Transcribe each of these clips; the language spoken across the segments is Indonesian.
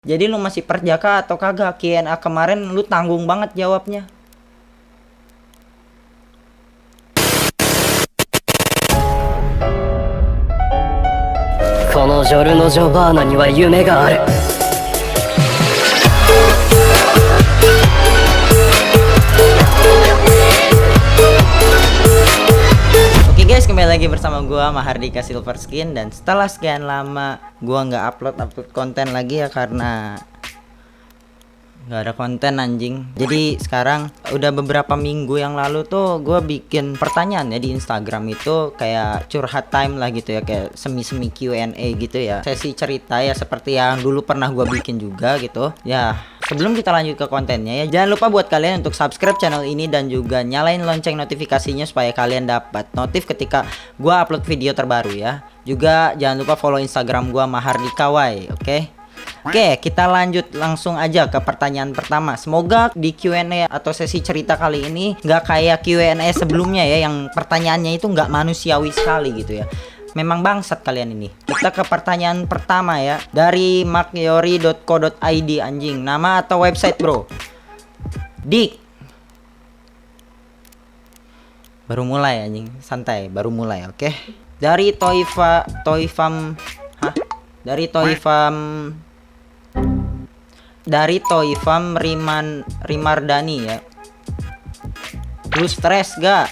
Jadi lu masih perjaka atau kagak? Q&A kemarin lu tanggung banget jawabnya. このジョルノ・ジョバーナには夢がある。 Oke guys, kembali lagi bersama gua Mahardika Silver Skin. Dan setelah sekian lama gua nggak upload konten lagi ya, karena nggak ada konten anjing. Jadi sekarang udah beberapa minggu yang lalu tuh gue bikin pertanyaan ya di Instagram, itu kayak curhat time lah gitu ya, kayak semi-semi Q&A gitu ya, sesi cerita ya, seperti yang dulu pernah gue bikin juga gitu ya. Sebelum kita lanjut ke kontennya ya, jangan lupa buat kalian untuk subscribe channel ini dan juga nyalain lonceng notifikasinya supaya kalian dapat notif ketika gue upload video terbaru ya. Juga jangan lupa follow Instagram gue Mahardikawai, oke? Oke, kita lanjut langsung aja ke pertanyaan pertama. Semoga di Q&A atau sesi cerita kali ini nggak kayak Q&A sebelumnya ya, yang pertanyaannya itu nggak manusiawi sekali gitu ya. Memang bangsat kalian ini. Kita ke pertanyaan pertama ya, dari makyori.co.id anjing. Nama atau website bro? Dik. Baru mulai anjing, santai, baru mulai, oke? Dari Toifam Rimardani ya. Lu stres gak?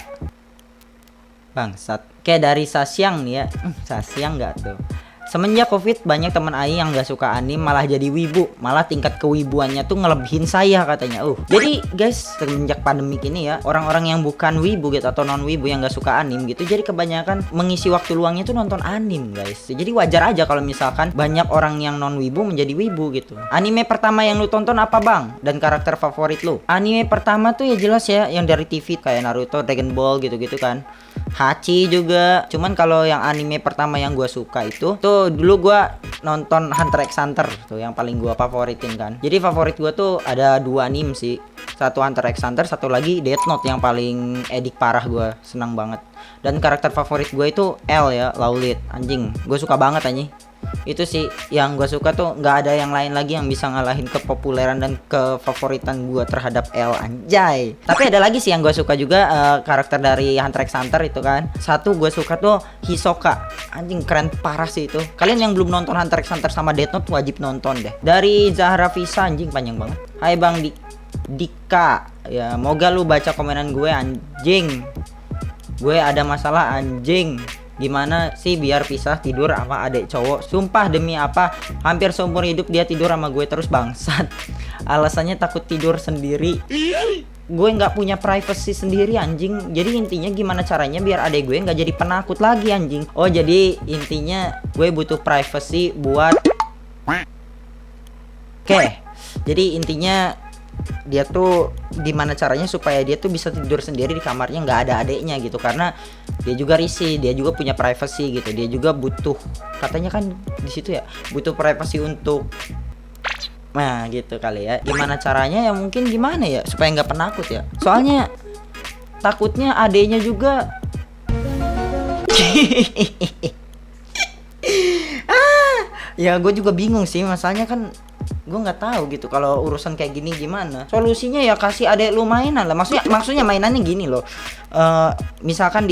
Bangsat. Kayak dari Sasyang nih ya. Sasyang gak tuh? Semenjak covid banyak teman Aing yang gak suka anime malah jadi wibu. Malah tingkat kewibuannya tuh ngelebihin saya katanya. Jadi guys, semenjak pandemik ini ya, orang-orang yang bukan wibu gitu atau non wibu yang gak suka anime gitu, jadi kebanyakan mengisi waktu luangnya tuh nonton anime guys. Jadi wajar aja kalau misalkan banyak orang yang non wibu menjadi wibu gitu. Anime pertama yang lu tonton apa bang? Dan karakter favorit lu? Anime pertama tuh ya jelas ya yang dari TV, kayak Naruto, Dragon Ball gitu-gitu kan. Hachi juga. Cuman kalau yang anime pertama yang gue suka itu tuh, dulu gue nonton Hunter x Hunter tuh yang paling gue favoritin kan. Jadi favorit gue tuh ada dua anime sih. Satu Hunter x Hunter, satu lagi Death Note yang paling edik parah, gue senang banget. Dan karakter favorit gue itu L ya, Laulit anjing. Gue suka banget anjing. Itu sih yang gue suka tuh, nggak ada yang lain lagi yang bisa ngalahin kepopuleran dan kefavoritan gue terhadap L anjay. Tapi ada lagi sih yang gue suka juga, karakter dari Hunter x Hunter itu kan. Satu gue suka tuh Hisoka, anjing keren parah sih itu. Kalian yang belum nonton Hunter x Hunter sama Death Note wajib nonton deh. Dari Zahra Visa, anjing panjang banget. Hai bang Dika ya, moga lu baca komenan gue anjing. Gue ada masalah anjing. Gimana sih biar pisah tidur sama adek cowok? Sumpah demi apa, hampir seumur hidup dia tidur sama gue terus bangsat. Alasannya takut tidur sendiri. Gue nggak punya privacy sendiri anjing. Jadi intinya gimana caranya biar adek gue nggak jadi penakut lagi anjing. Oh jadi intinya gue butuh privacy buat. Oke. Jadi intinya dia tuh gimana caranya supaya dia tuh bisa tidur sendiri di kamarnya nggak ada adeknya gitu, karena dia juga risih, dia juga punya privacy gitu, dia juga butuh, katanya kan di situ ya, butuh privacy untuk, nah gitu kali ya. Gimana caranya ya, mungkin gimana ya supaya nggak penakut ya, soalnya takutnya adeknya juga ya gue juga bingung sih, masalahnya kan gue nggak tahu gitu kalau urusan kayak gini gimana solusinya. Ya kasih adek lu mainan lah, maksudnya mainannya gini loh, misalkan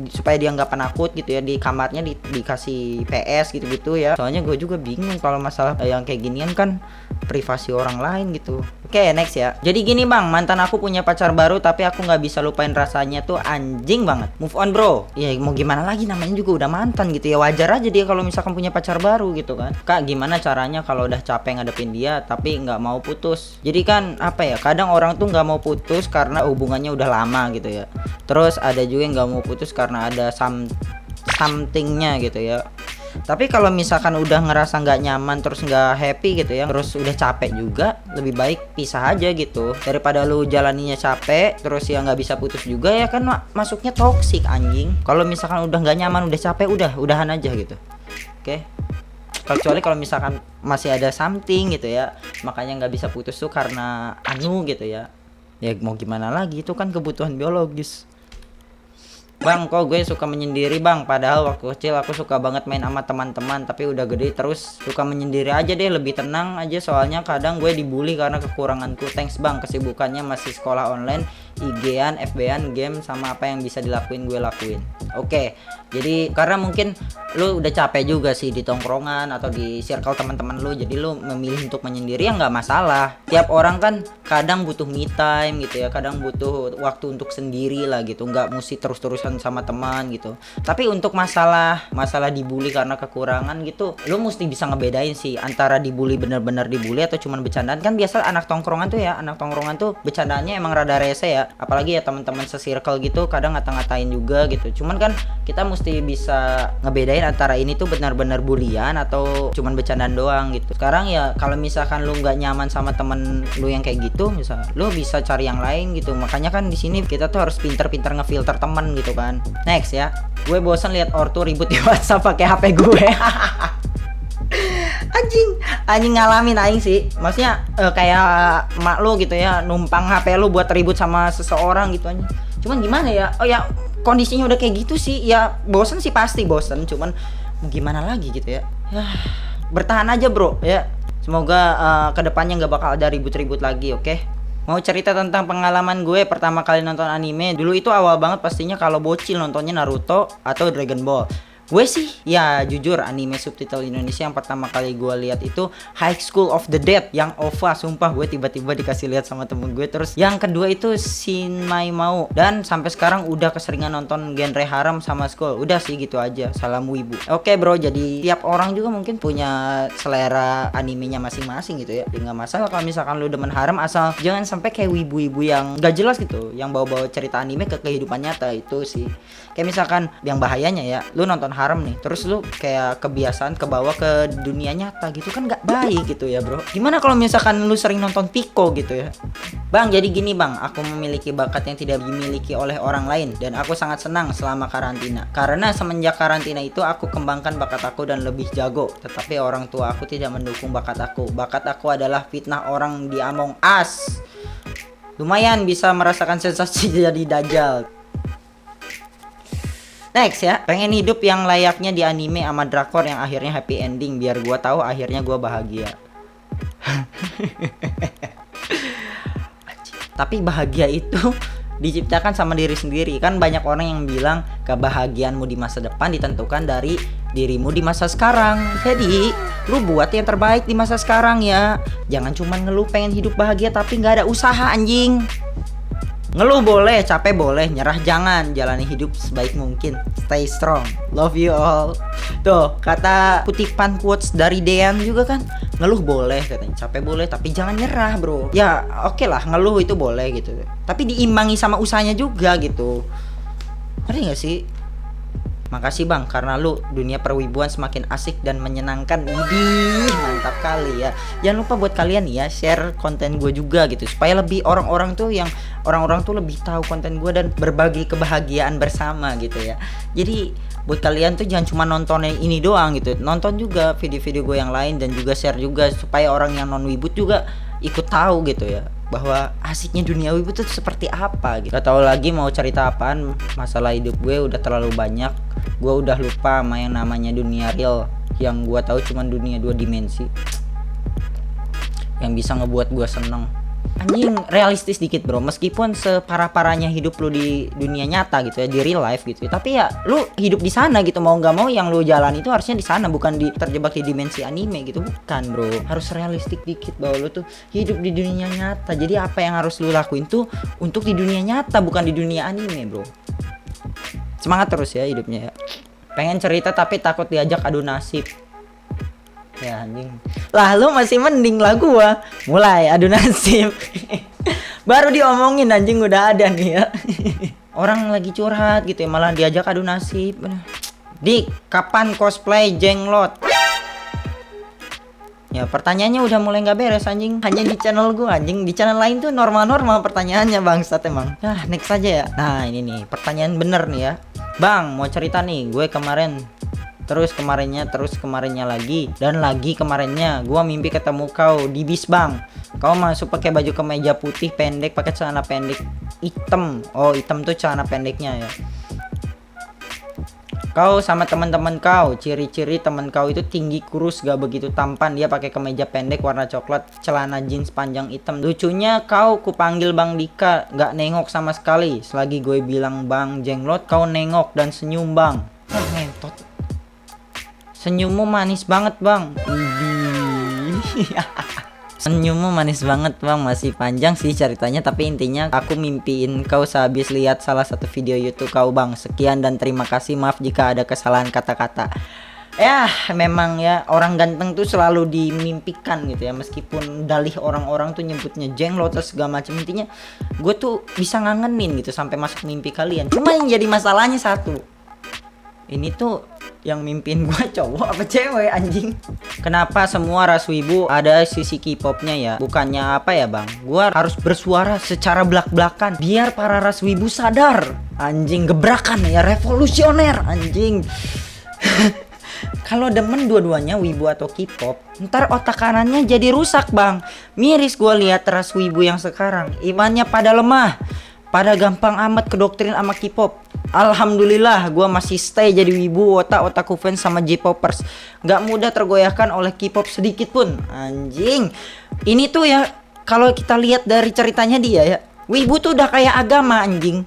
supaya dia nggak penakut gitu ya, di kamarnya dikasih PS gitu-gitu ya. Soalnya gue juga bingung kalau masalah yang kayak ginian kan privasi orang lain gitu. Oke, next ya. Jadi gini bang, mantan aku punya pacar baru tapi aku nggak bisa lupain rasanya tuh anjing banget. Move on bro. Ya mau gimana lagi, namanya juga udah mantan gitu ya, wajar aja dia kalau misalkan punya pacar baru gitu kan. Kak gimana caranya kalau udah capek ngadepin dia tapi nggak mau putus? Jadi kan apa ya, kadang orang tuh nggak mau putus karena hubungannya udah lama gitu ya. Terus ada juga yang nggak mau putus karena ada somethingnya gitu ya. Tapi kalau misalkan udah ngerasa nggak nyaman, terus nggak happy gitu ya, terus udah capek juga, lebih baik pisah aja gitu, daripada lu jalaninya capek terus ya nggak bisa putus juga ya kan, masuknya toksik anjing. Kalau misalkan udah nggak nyaman, udah capek, udahan aja gitu. Oke. Kecuali kalau misalkan masih ada something gitu ya, makanya nggak bisa putus tuh karena gitu ya. Ya mau gimana lagi, itu kan kebutuhan biologis. Bang, kok gue suka menyendiri bang? Padahal waktu kecil aku suka banget main sama teman-teman, tapi udah gede terus suka menyendiri aja deh, lebih tenang aja. Soalnya kadang gue dibully karena kekuranganku. Thanks bang, kesibukannya masih sekolah online, IG-an, FB-an, game, sama apa yang bisa dilakuin gue lakuin. Oke, jadi karena mungkin lu udah capek juga sih di tongkrongan atau di circle teman-teman lu, jadi lu memilih untuk menyendiri ya nggak masalah. Tiap orang kan kadang butuh me time gitu ya, kadang butuh waktu untuk sendiri lah gitu, nggak mesti terus-terusan sama teman gitu. Tapi untuk masalah dibully karena kekurangan gitu, lu mesti bisa ngebedain sih antara dibully bener-bener dibully atau cuman bercandaan. Kan biasa anak tongkrongan tuh bercandaannya emang rada rese ya, apalagi ya teman-teman se-circle gitu kadang ngata-ngatain juga gitu. Cuman kan kita mesti bisa ngebedain antara ini tuh benar-benar bulian atau cuman bercandaan doang gitu. Sekarang ya kalau misalkan lu nggak nyaman sama temen lu yang kayak gitu, misal lu bisa cari yang lain gitu. Makanya kan di sini kita tuh harus pinter-pinter ngefilter temen gitu kan. Next ya, gue bosan lihat ortu ribut di WhatsApp pakai HP gue. anjing ngalamin aing sih. Maksudnya kayak mak lu gitu ya, numpang HP lu buat ribut sama seseorang gitu aja. Cuman gimana ya? Oh ya, kondisinya udah kayak gitu sih. Ya bosan sih, pasti bosan. Cuman gimana lagi gitu ya. Bertahan aja bro ya. Semoga kedepannya nggak bakal ada ribut-ribut lagi, oke? Mau cerita tentang pengalaman gue pertama kali nonton anime. Dulu itu awal banget pastinya kalau bocil nontonnya Naruto atau Dragon Ball. Gue sih ya jujur anime subtitle Indonesia yang pertama kali gue lihat itu High School of the Dead yang OVA. Sumpah gue tiba-tiba dikasih lihat sama temen gue. Terus yang kedua itu Shinmai Mau. Dan sampai sekarang udah keseringan nonton genre harem sama school. Udah sih gitu aja. Salam wibu. Oke bro, jadi tiap orang juga mungkin punya selera animenya masing-masing gitu ya. Jadi nggak masalah kalau misalkan lu demen harem, asal jangan sampai kayak wibu-wibu yang gak jelas gitu, yang bawa-bawa cerita anime ke kehidupan nyata. Itu sih kayak misalkan yang bahayanya ya, lu nonton harem nih terus lu kayak kebiasaan kebawa ke dunia nyata gitu, kan nggak baik gitu ya bro. Gimana kalau misalkan lu sering nonton Pico gitu ya? Bang, jadi gini bang, aku memiliki bakat yang tidak dimiliki oleh orang lain dan aku sangat senang selama karantina, karena semenjak karantina itu aku kembangkan bakat aku dan lebih jago. Tetapi orang tua aku tidak mendukung bakat aku. Bakat aku adalah fitnah orang di Among Us. Lumayan bisa merasakan sensasi jadi dajjal. Next ya, pengen hidup yang layaknya di anime sama drakor yang akhirnya happy ending, biar gua tahu akhirnya gua bahagia. Tapi bahagia itu diciptakan sama diri sendiri. Kan banyak orang yang bilang kebahagiaanmu di masa depan ditentukan dari dirimu di masa sekarang. Jadi lu buat yang terbaik di masa sekarang ya. Jangan cuma ngeluh pengen hidup bahagia tapi nggak ada usaha anjing. Ngeluh boleh, capek boleh, nyerah jangan. Jalani hidup sebaik mungkin. Stay strong. Love you all. Tuh, kata kutipan quotes dari Dean juga kan. Ngeluh boleh katanya, capek boleh, tapi jangan nyerah bro. Ya oke lah, ngeluh itu boleh gitu, tapi diimbangi sama usahanya juga gitu. Ngerti gak sih? Makasih bang, karena lu dunia perwibuan semakin asik dan menyenangkan. Widih, mantap kali ya. Jangan lupa buat kalian ya, share konten gue juga gitu, supaya lebih orang-orang tuh lebih tahu konten gue dan berbagi kebahagiaan bersama gitu ya. Jadi buat kalian tuh jangan cuma nontonnya ini doang gitu, nonton juga video-video gue yang lain dan juga share juga, supaya orang yang non wibut juga ikut tahu gitu ya, bahwa asiknya dunia wibu tuh seperti apa gitu. Gak tahu lagi mau cerita apaan, masalah hidup gue udah terlalu banyak. Gue udah lupa sama yang namanya dunia real. Yang gue tahu cuma dunia 2 dimensi yang bisa ngebuat gue seneng. Anjing, realistis dikit bro, meskipun separah-parahnya hidup lu di dunia nyata gitu ya, di real life gitu ya, tapi ya lu hidup di sana gitu, mau nggak mau yang lu jalan itu harusnya di sana, bukan terjebak di dimensi anime gitu, bukan bro. Harus realistik dikit bahwa lu tuh hidup di dunia nyata. Jadi apa yang harus lu lakuin tuh untuk di dunia nyata, bukan di dunia anime bro. Semangat terus ya hidupnya ya. Pengen cerita tapi takut diajak adu nasib. Ya anjing. Lah lu masih mending lah gua. Mulai adu nasib. Baru diomongin anjing udah ada nih ya. Orang lagi curhat gitu ya, malah diajak adu nasib. Dik, kapan cosplay jenglot? Ya pertanyaannya udah mulai nggak beres anjing. Hanya di channel gua anjing. Di channel lain tuh normal-normal pertanyaannya bangsat emang. Nah next aja ya. Nah ini nih pertanyaan bener nih ya. Bang mau cerita nih, gue kemarin terus kemarinnya lagi dan lagi kemarinnya gua mimpi ketemu kau di bis bang. Kau masuk pakai baju kemeja putih pendek, pakai celana pendek hitam. Oh hitam tuh celana pendeknya ya. Kau sama teman-teman kau, ciri-ciri teman kau itu tinggi, kurus, gak begitu tampan. Dia pakai kemeja pendek warna coklat, celana jeans panjang hitam. Lucunya kau kupanggil Bang Dika, gak nengok sama sekali. Selagi gue bilang Bang Jenglot, kau nengok dan senyum Bang. Ngentot. Senyummu manis banget Bang. Senyummu manis banget Bang. Masih panjang sih ceritanya, tapi intinya aku mimpiin kau sehabis lihat salah satu video YouTube kau Bang. Sekian dan terima kasih, maaf jika ada kesalahan kata-kata. Ya memang ya, orang ganteng tuh selalu dimimpikan gitu ya, meskipun dalih orang-orang tuh nyebutnya jenglot atau segala macam. Intinya gue tuh bisa ngangenin gitu sampai masuk mimpi kalian. Cuma yang jadi masalahnya satu, ini tuh yang mimpin gua cowok apa cewek anjing? Kenapa semua ras wibu ada sisi K-popnya ya? Bukannya apa ya Bang? Gua harus bersuara secara belak-belakan biar para ras wibu sadar. Anjing, gebrakan ya, revolusioner anjing. Kalau demen dua-duanya wibu atau K-pop, ntar otak kanannya jadi rusak Bang. Miris gua lihat ras wibu yang sekarang, imannya pada lemah, pada gampang amat kedoktrin sama K-pop. Alhamdulillah gue masih stay jadi wibu, otaku fans sama J-popers. Gak mudah tergoyahkan oleh K-pop sedikit pun. Anjing, ini tuh ya, kalau kita lihat dari ceritanya dia ya, wibu tuh udah kayak agama anjing.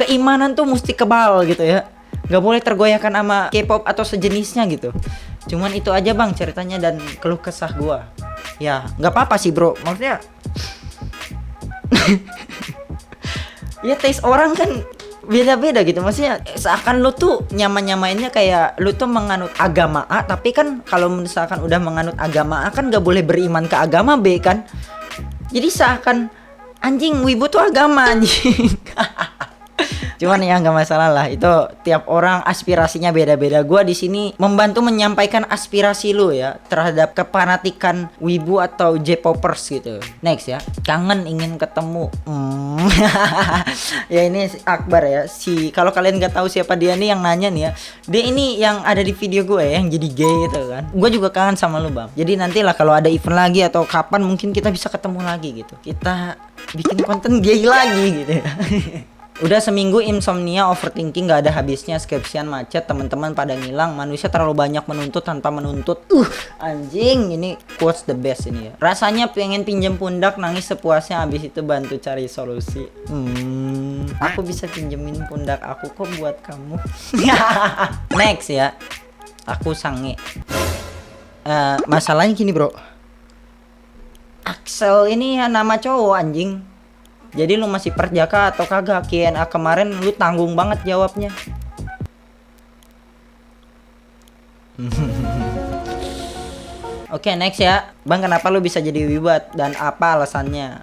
Keimanan tuh mesti kebal gitu ya, gak boleh tergoyahkan sama K-pop atau sejenisnya gitu. Cuman itu aja Bang ceritanya dan keluh kesah gue. Ya gak apa-apa sih bro, maksudnya ya taste orang kan beda-beda gitu, maksudnya seakan lu tuh nyaman-nyamainnya kayak lu tuh menganut agama A, tapi kan kalau misalkan udah menganut agama A kan gak boleh beriman ke agama B kan. Jadi seakan anjing wibu tuh agama anjing. Cuman ya nggak masalah lah, itu tiap orang aspirasinya beda-beda. Gua di sini membantu menyampaikan aspirasi lu ya terhadap kepanatikan wibu atau J-popers gitu. Next ya, kangen ingin ketemu. Ya ini si Akbar ya, si kalau kalian nggak tahu siapa dia nih yang nanya nih ya, dia ini yang ada di video gue ya, yang jadi gay gitu kan. Gue juga kangen sama lu Bang. Jadi nantilah kalau ada event lagi atau kapan mungkin kita bisa ketemu lagi gitu. Kita bikin konten gay lagi gitu ya. Udah seminggu insomnia, overthinking gak ada habisnya, skripsian macet, teman-teman pada ngilang, manusia terlalu banyak menuntut tanpa menuntut. Anjing, ini quotes the best ini ya. Rasanya pengen pinjam pundak, nangis sepuasnya, habis itu bantu cari solusi. Aku bisa pinjemin pundak aku kok buat kamu. Next ya, aku sange. Masalahnya gini bro, Axel ini ya nama cowok anjing. Jadi lu masih perjaka atau kagak? Q&A kemarin lu tanggung banget jawabnya. Oke, next ya. Bang, kenapa lu bisa jadi wibat dan apa alasannya?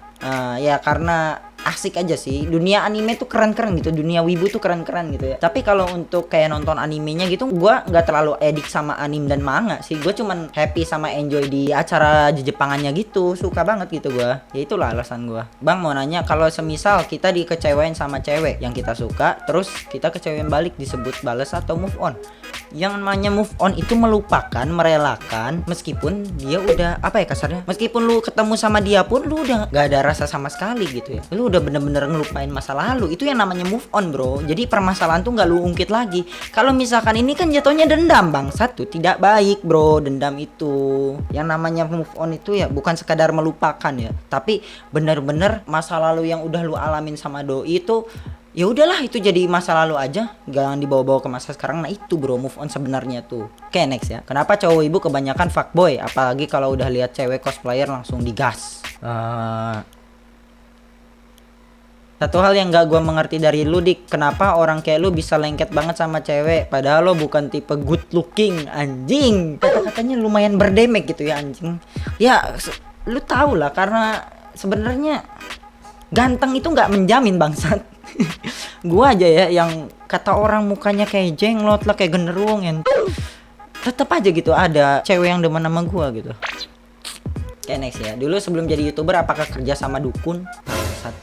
Ya karena asik aja sih. Dunia anime tuh keren-keren gitu. Dunia wibu tuh keren-keren gitu ya. Tapi kalau untuk kayak nonton animenya gitu, gua nggak terlalu edik sama anime dan manga sih. Gua cuman happy sama enjoy di acara Jepangannya gitu. Suka banget gitu gua. Ya itulah alasan gua. Bang mau nanya, kalau semisal kita dikecewain sama cewek yang kita suka, terus kita kecewain balik, disebut balas atau move on? Yang namanya move on itu melupakan, merelakan, meskipun dia udah apa ya kasarnya, meskipun lu ketemu sama dia pun lu udah gak ada rasa sama sekali gitu ya, lu udah bener-bener ngelupain masa lalu. Itu yang namanya move on bro. Jadi permasalahan tuh gak lu ungkit lagi. Kalau misalkan ini kan jatuhnya dendam bang, satu tidak baik bro. Dendam itu yang namanya move on itu ya bukan sekadar melupakan ya, tapi bener-bener masa lalu yang udah lu alamin sama doi itu ya udahlah, itu jadi masa lalu aja, jangan dibawa-bawa ke masa sekarang. Nah itu bro move on sebenarnya tuh. Oke, next ya. Kenapa cowok ibu kebanyakan fuckboy, apalagi kalau udah lihat cewek cosplayer langsung digas? Satu hal yang gak gue mengerti dari lu Dik, kenapa orang kayak lu bisa lengket banget sama cewek padahal lo bukan tipe good looking anjing. Kata-katanya lumayan berdemek gitu ya anjing. Ya lu tau lah, karena sebenarnya ganteng itu nggak menjamin bangsat. Gua aja ya yang kata orang mukanya kayak jenglot lah, kayak genderuwo, tetep aja gitu ada cewek yang demen sama gua gitu. Oke, next ya. Dulu sebelum jadi YouTuber apakah kerja sama dukun? Bangsat.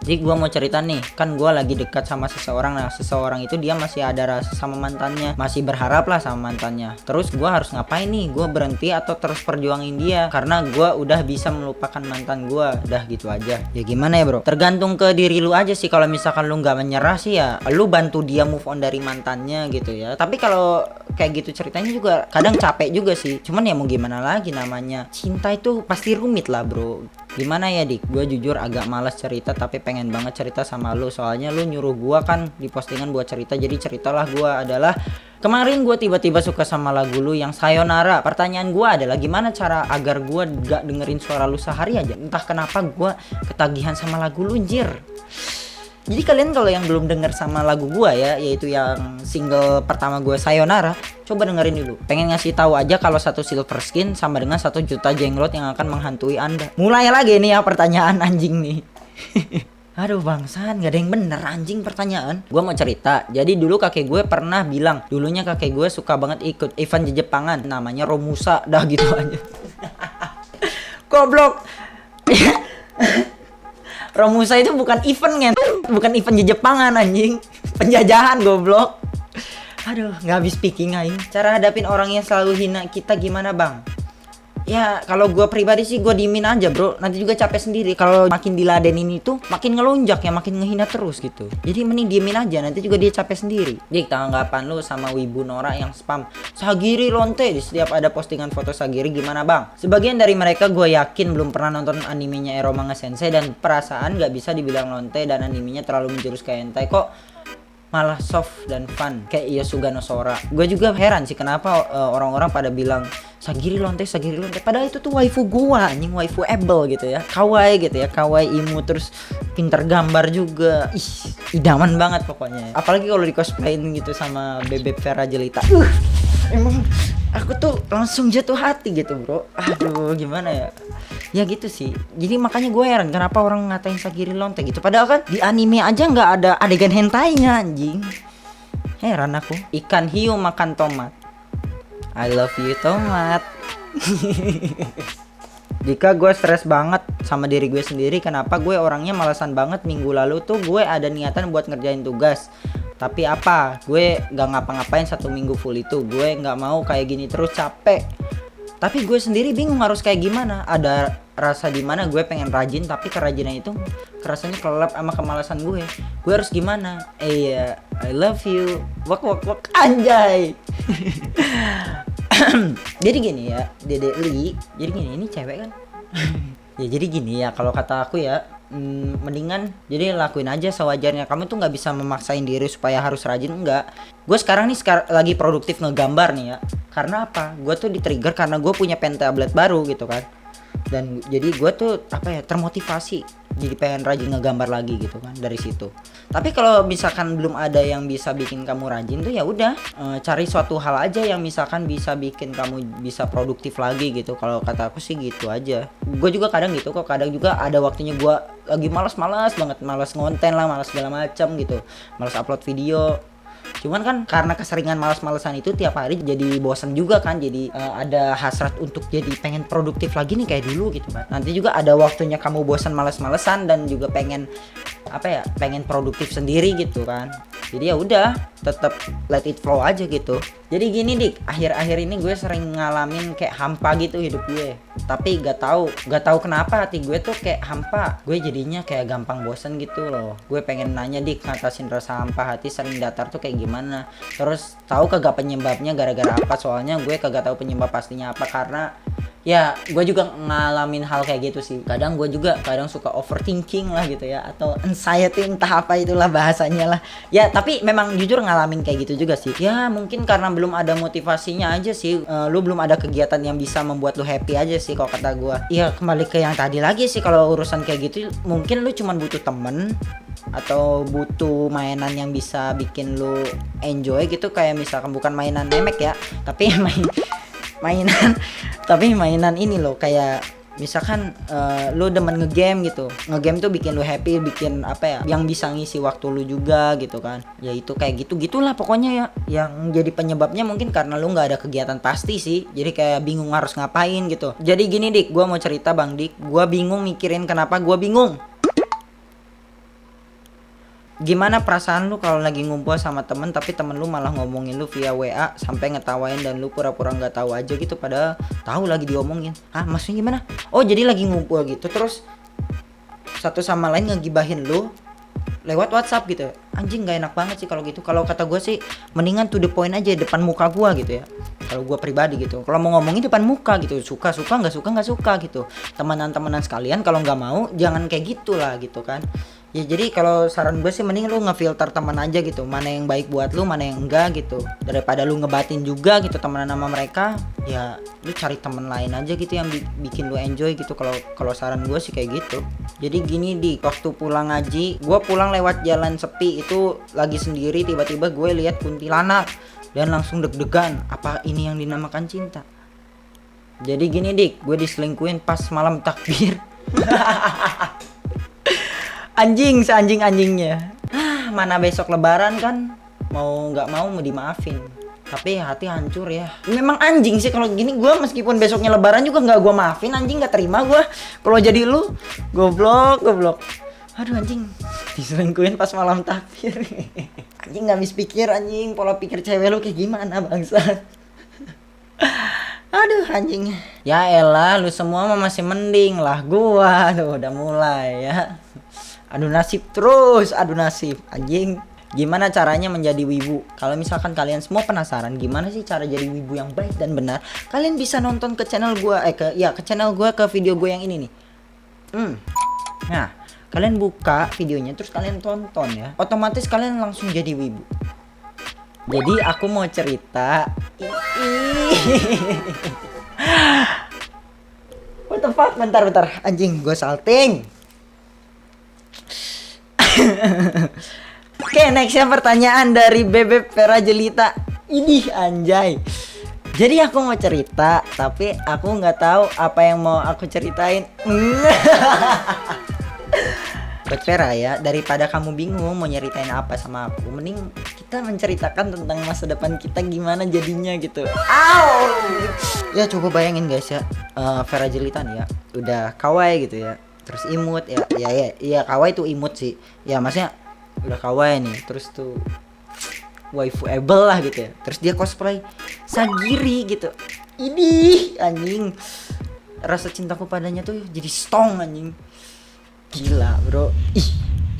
Jadi gue mau cerita nih, kan gue lagi dekat sama seseorang. Nah seseorang itu dia masih ada rasa sama mantannya, masih berharap lah sama mantannya. Terus gue harus ngapain nih? Gue berhenti atau terus perjuangin dia? Karena gue udah bisa melupakan mantan gue. Udah gitu aja. Ya gimana ya bro? Tergantung ke diri lu aja sih. Kalau misalkan lu nggak menyerah sih ya lu bantu dia move on dari mantannya gitu ya. Tapi kalau kayak gitu ceritanya juga kadang capek juga sih. Cuman ya mau gimana lagi, namanya cinta itu pasti rumit lah bro. Gimana ya dik, gue jujur agak malas cerita tapi pengen banget cerita sama lu. Soalnya lu nyuruh gue kan di postingan buat cerita, jadi ceritalah. Gue adalah kemarin gue tiba-tiba suka sama lagu lu yang Sayonara. Pertanyaan gue adalah gimana cara agar gue gak dengerin suara lu sehari aja. Entah kenapa gue ketagihan sama lagu lu jir. Jadi kalian kalau yang belum denger sama lagu gua ya, yaitu yang single pertama gua Sayonara, coba dengerin dulu. Pengen ngasih tahu aja kalau 1 silver skin sama dengan 1 juta jenglot yang akan menghantui Anda. Mulai lagi nih ya pertanyaan anjing nih. Aduh bangsan, gak ada yang bener anjing pertanyaan. Gua mau cerita. Jadi dulu kakek gue pernah bilang, dulunya kakek gue suka banget ikut event Jepangan, namanya Romusa. Dah gitu aja. Goblok. Romusa itu bukan event kan, bukan event Jepangan anjing, penjajahan goblok. Aduh, nggak habis speaking aing. Cara hadapin orang yang selalu hina kita gimana bang? Ya kalau gue pribadi sih gue diemin aja bro, nanti juga capek sendiri. Kalau makin diladenin itu makin ngelonjak ya, makin ngehina terus gitu. Jadi mending diemin aja, nanti juga dia capek sendiri. Dik, tanggapan lu sama Wibu Nora yang spam Sagiri lonte di setiap ada postingan foto Sagiri gimana bang? Sebagian dari mereka gue yakin belum pernah nonton animenya Eromanga Sensei dan perasaan gak bisa dibilang lonte dan animenya terlalu menjurus ke hentai kok malah soft dan fun kayak Yosuga no Sora. Gue juga heran sih kenapa orang-orang pada bilang Sagiri lonte, padahal itu tuh waifu gua anjing, waifu able gitu ya, kawaii gitu ya, kawaii imu, terus pinter gambar juga, idaman banget pokoknya. Apalagi kalau di cosplayin gitu sama Bebek Vera Jelita, emang aku tuh langsung jatuh hati gitu bro. Aduh gimana ya, ya gitu sih. Jadi makanya gue heran kenapa orang ngatain Sagiri lonte gitu, padahal kan di anime aja nggak ada adegan hentainya anjing. Heran aku. Ikan hiu makan tomat, I love you tomat. Jika gue stres banget sama diri gue sendiri, kenapa gue orangnya malesan banget. Minggu lalu tuh gue ada niatan buat ngerjain tugas, tapi apa, gue gak ngapa-ngapain 1 minggu full itu. Gue gak mau kayak gini terus, capek. Tapi gue sendiri bingung harus kayak gimana. Ada rasa dimana gue pengen rajin, tapi kerajinan itu kerasanya kelelep sama kemalasan gue. Gue harus gimana? Iya, I love you. Wak anjay. Jadi gini ya, Dede Li. Jadi gini, ini cewek kan? Ya jadi gini ya, kalau kata aku ya, mendingan jadi lakuin aja sewajarnya. Kamu tuh nggak bisa memaksain diri supaya harus rajin, enggak. Gue sekarang nih lagi produktif ngegambar nih ya. Karena apa? Gue tuh di-trigger karena gue punya pen tablet baru gitu kan. Dan jadi gue tuh apa ya, termotivasi jadi pengen rajin ngegambar lagi gitu kan dari situ. Tapi kalau misalkan belum ada yang bisa bikin kamu rajin tuh ya udah, cari suatu hal aja yang misalkan bisa bikin kamu bisa produktif lagi gitu. Kalau kata aku sih gitu aja. Gue juga kadang gitu kok, kadang juga ada waktunya gue lagi malas banget, malas ngonten lah, malas segala macam gitu, malas upload video. Cuman kan karena keseringan malas-malesan itu tiap hari jadi bosan juga kan. Jadi ada hasrat untuk jadi pengen produktif lagi nih kayak dulu gitu kan. Nanti juga ada waktunya kamu bosan malas-malesan dan juga pengen apa ya, pengen produktif sendiri gitu kan. Jadi ya udah, tetap let it flow aja gitu. Jadi gini dik, akhir-akhir ini gue sering ngalamin kayak hampa gitu hidup gue. Tapi gak tahu kenapa hati gue tuh kayak hampa. Gue jadinya kayak gampang bosan gitu loh. Gue pengen nanya dik, ngatasin rasa hampa hati sering datar tuh kayak gimana. Terus tahu kagak penyebabnya gara-gara apa? Soalnya gue kagak tahu penyebab pastinya apa, karena ya gue juga ngalamin hal kayak gitu sih. Kadang gue juga suka overthinking lah gitu ya, atau anxiety, entah apa itulah bahasanya lah ya. Tapi memang jujur ngalamin kayak gitu juga sih ya. Mungkin karena belum ada motivasinya aja sih. Lu belum ada kegiatan yang bisa membuat lu happy aja sih kalau kata gue. Ya kembali ke yang tadi lagi sih, kalau urusan kayak gitu mungkin lu cuman butuh temen atau butuh mainan yang bisa bikin lu enjoy gitu. Kayak misalkan bukan mainan memek ya, tapi mainan tapi mainan ini loh, kayak misalkan lu demen ngegame gitu. Ngegame tuh bikin lu happy, bikin apa ya, yang bisa ngisi waktu lu juga gitu kan. Ya itu kayak gitulah pokoknya ya. Yang jadi penyebabnya mungkin karena lu nggak ada kegiatan pasti sih. Jadi kayak bingung harus ngapain gitu. Jadi gini dik, gua mau cerita bang dik, gua bingung mikirin kenapa gua bingung. Gimana perasaan lu kalau lagi ngumpul sama temen tapi temen lu malah ngomongin lu via WA sampai ngetawain dan lu pura-pura nggak tahu aja gitu padahal tahu lagi diomongin. Ah, maksudnya gimana? Oh, jadi lagi ngumpul gitu terus satu sama lain ngegibahin lu lewat WhatsApp gitu. Anjing, nggak enak banget sih kalau gitu. Kalau kata gue sih mendingan to the point aja depan muka gue gitu ya. Kalau gue pribadi gitu. Kalau mau ngomongin depan muka gitu, suka nggak suka gitu. Temenan sekalian kalau nggak mau jangan kayak gitulah gitu kan. Ya jadi kalau saran gue sih mending lu ngefilter teman aja gitu, mana yang baik buat lu, mana yang enggak gitu. Daripada lu ngebatin juga gitu temenan sama mereka, ya lu cari temen lain aja gitu yang bikin lu enjoy gitu. Kalau saran gue sih kayak gitu. Jadi gini di waktu pulang ngaji, gue pulang lewat jalan sepi itu lagi sendiri, tiba-tiba gue lihat kuntilanak dan langsung deg-degan. Apa ini yang dinamakan cinta? Jadi gini dik, gue diselingkuhin pas malam takbir. Anjing seanjing-anjingnya. Mana besok lebaran kan, mau nggak mau dimaafin tapi hati hancur ya. Memang anjing sih kalau gini. Gue meskipun besoknya lebaran juga nggak gue maafin. Anjing, nggak terima gue kalau jadi lu. Goblok. Aduh anjing, diselingkuhin pas malam takbir. Anjing, nggak habis pikir anjing, pola pikir cewek lu kayak gimana bangsa. Aduh anjing. Ya elah, lu semua mah masih mending lah, gua tuh udah mulai ya. Adu nasib terus, adu nasib anjing. Gimana caranya menjadi wibu? Kalau misalkan kalian semua penasaran gimana sih cara jadi wibu yang baik dan benar, kalian bisa nonton ke channel gua ke channel gua, ke video gue yang ini nih. Nah, kalian buka videonya terus kalian tonton ya. Otomatis kalian langsung jadi wibu. Jadi aku mau cerita. What the fuck? Bentar. Anjing, gue salting. Oke, nextnya pertanyaan dari Bebek Vera Jelita. Idih anjay. Jadi aku mau cerita, tapi aku nggak tahu apa yang mau aku ceritain. Buat Vera ya, daripada kamu bingung mau nyeritain apa sama aku, mending kita menceritakan tentang masa depan kita gimana jadinya gitu. Ya coba bayangin guys ya, Vera Jelita nih ya, udah kawaii gitu ya, terus imut ya kawaii tuh imut sih, ya maksudnya udah kawaii nih, terus tuh waifuable lah gitu ya, terus dia cosplay Sagiri gitu. Idih anjing, rasa cintaku padanya tuh jadi strong anjing. Gila bro.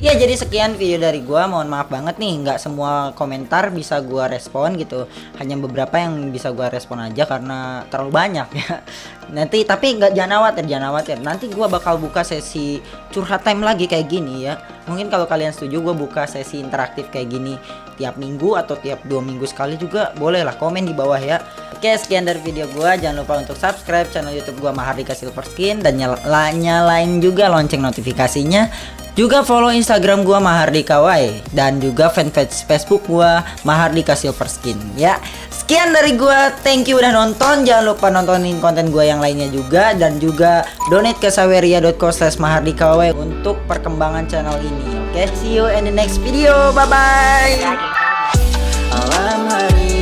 Ya jadi sekian video dari gua. Mohon maaf banget nih, nggak semua komentar bisa gua respon gitu. Hanya beberapa yang bisa gua respon aja karena terlalu banyak ya. Nanti tapi jangan khawatir. Nanti gua bakal buka sesi curhat time lagi kayak gini ya. Mungkin kalau kalian setuju gua buka sesi interaktif kayak gini tiap minggu atau tiap 2 minggu sekali juga boleh lah, komen di bawah ya. Oke, sekian dari video gua. Jangan lupa untuk subscribe channel YouTube gua Mahardika Silver Skin dan nyalain juga lonceng notifikasinya. Juga follow Instagram gua Mahardika Y dan juga fanpage Facebook gua Mahardika Silver Skin ya. Sekian dari gua, thank you udah nonton. Jangan lupa nontonin konten gua yang lainnya juga dan juga donate ke saweria.co/mahardikawy untuk perkembangan channel ini. Oke, see you in the next video. Bye bye. Alam hari